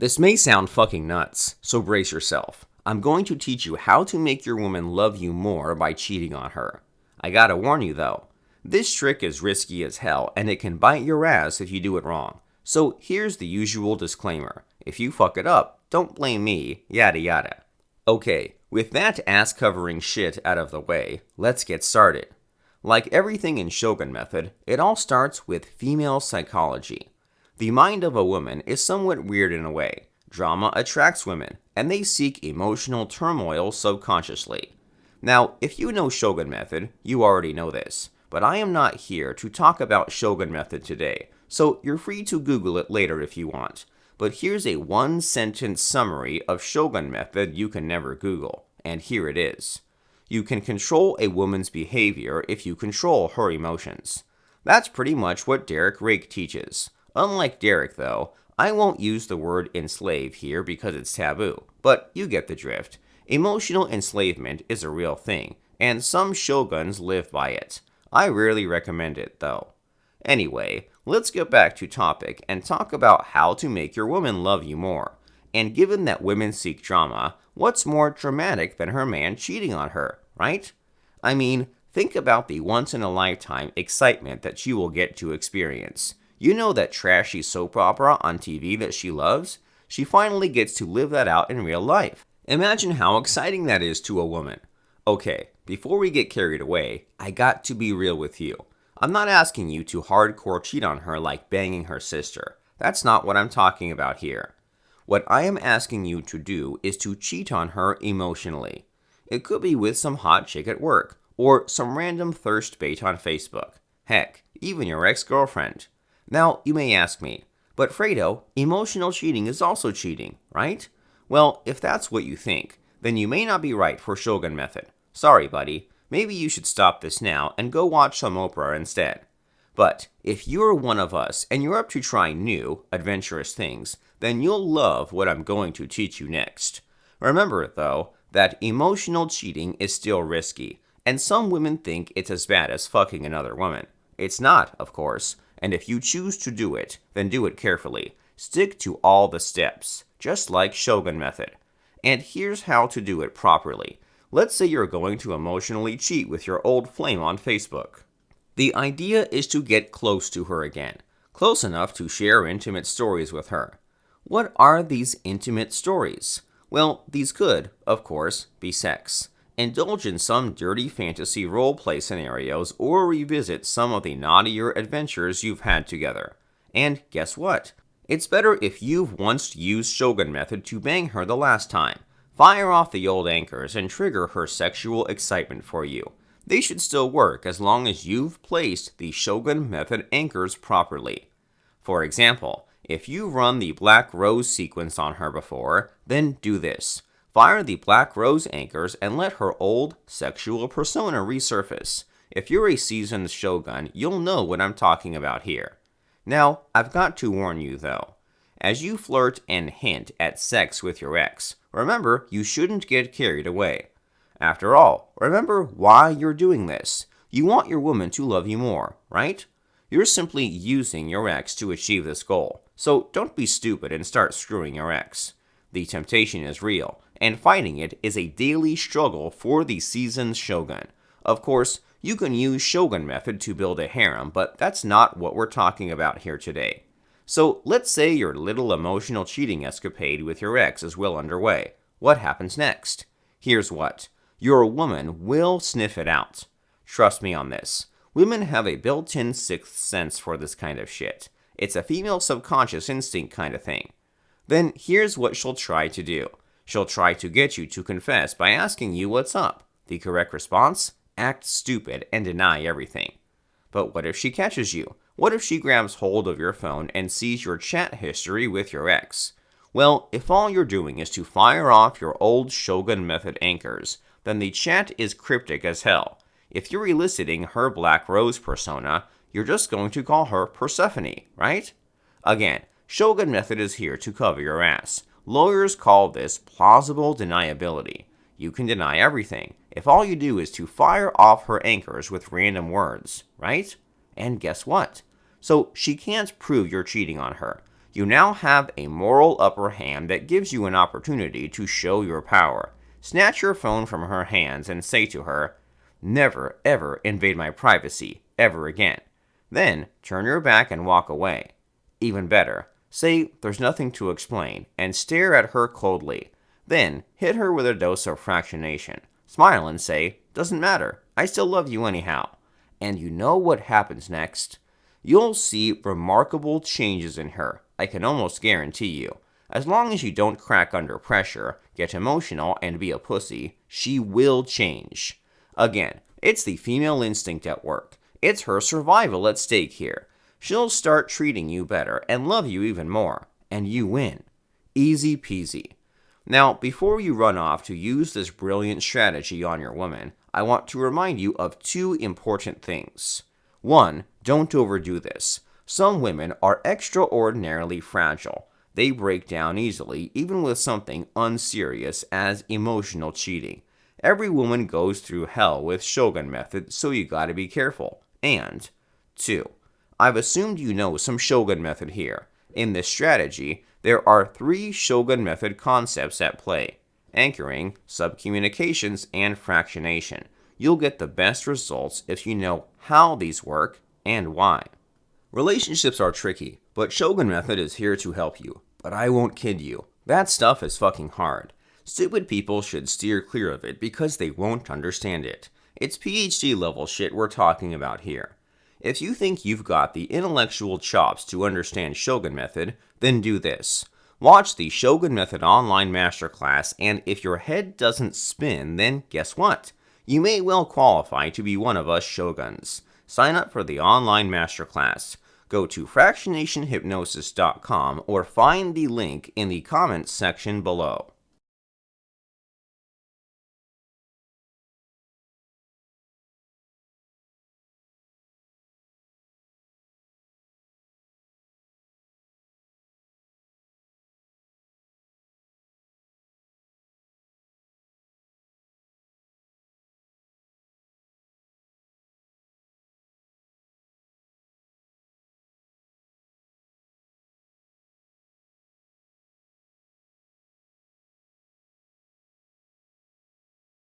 This may sound fucking nuts, so brace yourself. I'm going to teach you how to make your woman love you more by cheating on her. I gotta warn you though, this trick is risky as hell and it can bite your ass if you do it wrong. So here's the usual disclaimer. If you fuck it up, don't blame me, yada yada. Okay, with that ass covering shit out of the way, let's get started. Like everything in Shogun Method, it all starts with female psychology. The mind of a woman is somewhat weird in a way. Drama attracts women, and they seek emotional turmoil subconsciously. Now, if you know Shogun Method, you already know this, but I am not here to talk about Shogun Method today, so you're free to Google it later if you want. But here's a one-sentence summary of Shogun Method you can never Google, and here it is. You can control a woman's behavior if you control her emotions. That's pretty much what Derek Rake teaches. Unlike Derek, though, I won't use the word enslave here because it's taboo, but you get the drift. Emotional enslavement is a real thing, and some shoguns live by it. I rarely recommend it, though. Anyway, let's get back to topic and talk about how to make your woman love you more. And given that women seek drama, what's more dramatic than her man cheating on her, right? I mean, think about the once-in-a-lifetime excitement that she will get to experience. You know that trashy soap opera on TV that she loves? She finally gets to live that out in real life. Imagine how exciting that is to a woman. Okay, before we get carried away, I got to be real with you. I'm not asking you to hardcore cheat on her like banging her sister. That's not what I'm talking about here. What I am asking you to do is to cheat on her emotionally. It could be with some hot chick at work, or some random thirst bait on Facebook. Heck, even your ex-girlfriend. Now, you may ask me, but Fredo, emotional cheating is also cheating, right? Well, if that's what you think, then you may not be right for Shogun Method. Sorry, buddy. Maybe you should stop this now and go watch some Oprah instead. But if you're one of us and you're up to trying new, adventurous things, then you'll love what I'm going to teach you next. Remember, though, that emotional cheating is still risky, and some women think it's as bad as fucking another woman. It's not, of course. And if you choose to do it, then do it carefully. Stick to all the steps, just like Shogun Method. And here's how to do it properly. Let's say you're going to emotionally cheat with your old flame on Facebook. The idea is to get close to her again, close enough to share intimate stories with her. What are these intimate stories? Well, these could, of course, be sex. Indulge in some dirty fantasy roleplay scenarios or revisit some of the naughtier adventures you've had together. And guess what? It's better if you've once used Shogun Method to bang her the last time. Fire off the old anchors and trigger her sexual excitement for you. They should still work as long as you've placed the Shogun Method anchors properly. For example, if you've run the Black Rose sequence on her before, then do this. Fire the Black Rose anchors and let her old sexual persona resurface. If you're a seasoned shogun, you'll know what I'm talking about here. Now, I've got to warn you though. As you flirt and hint at sex with your ex, remember you shouldn't get carried away. After all, remember why you're doing this. You want your woman to love you more, right? You're simply using your ex to achieve this goal. So don't be stupid and start screwing your ex. The temptation is real, and fighting it is a daily struggle for the seasoned shogun. Of course, you can use Shogun Method to build a harem, but that's not what we're talking about here today. So let's say your little emotional cheating escapade with your ex is well underway. What happens next? Here's what. Your woman will sniff it out. Trust me on this. Women have a built-in sixth sense for this kind of shit. It's a female subconscious instinct kind of thing. Then here's what she'll try to do. She'll try to get you to confess by asking you what's up. The correct response? Act stupid and deny everything. But what if she catches you? What if she grabs hold of your phone and sees your chat history with your ex? Well, if all you're doing is to fire off your old Shogun Method anchors, then the chat is cryptic as hell. If you're eliciting her Black Rose persona, you're just going to call her Persephone, right? Again, Shogun Method is here to cover your ass. Lawyers call this plausible deniability. You can deny everything if all you do is to fire off her anchors with random words, right? And guess what? So she can't prove you're cheating on her. You now have a moral upper hand that gives you an opportunity to show your power. Snatch your phone from her hands and say to her, "Never, ever invade my privacy, ever again." Then turn your back and walk away. Even better, say there's nothing to explain and stare at her coldly. Then hit her with a dose of fractionation. Smile and say, "Doesn't matter, I still love you anyhow." And you know what happens next? You'll see remarkable changes in her, I can almost guarantee you. As long as you don't crack under pressure, get emotional, and be a pussy, she will change. Again, it's the female instinct at work. It's her survival at stake here. She'll start treating you better and love you even more, and you win. Easy peasy. Now, before you run off to use this brilliant strategy on your woman, I want to remind you of two important things. One, don't overdo this. Some women are extraordinarily fragile. They break down easily, even with something unserious as emotional cheating. Every woman goes through hell with Shogun method, so you gotta be careful. And, two, I've assumed you know some Shogun method here. In this strategy, there are 3 Shogun method concepts at play: anchoring, subcommunications, and fractionation. You'll get the best results if you know how these work and why. Relationships are tricky, but Shogun method is here to help you. But I won't kid you, that stuff is fucking hard. Stupid people should steer clear of it because they won't understand it. It's PhD level shit we're talking about here. If you think you've got the intellectual chops to understand Shogun method, then do this. Watch the Shogun method online masterclass, and if your head doesn't spin, then guess what? You may well qualify to be one of us Shoguns. Sign up for the online masterclass. Go to fractionationhypnosis.com or find the link in the comments section below.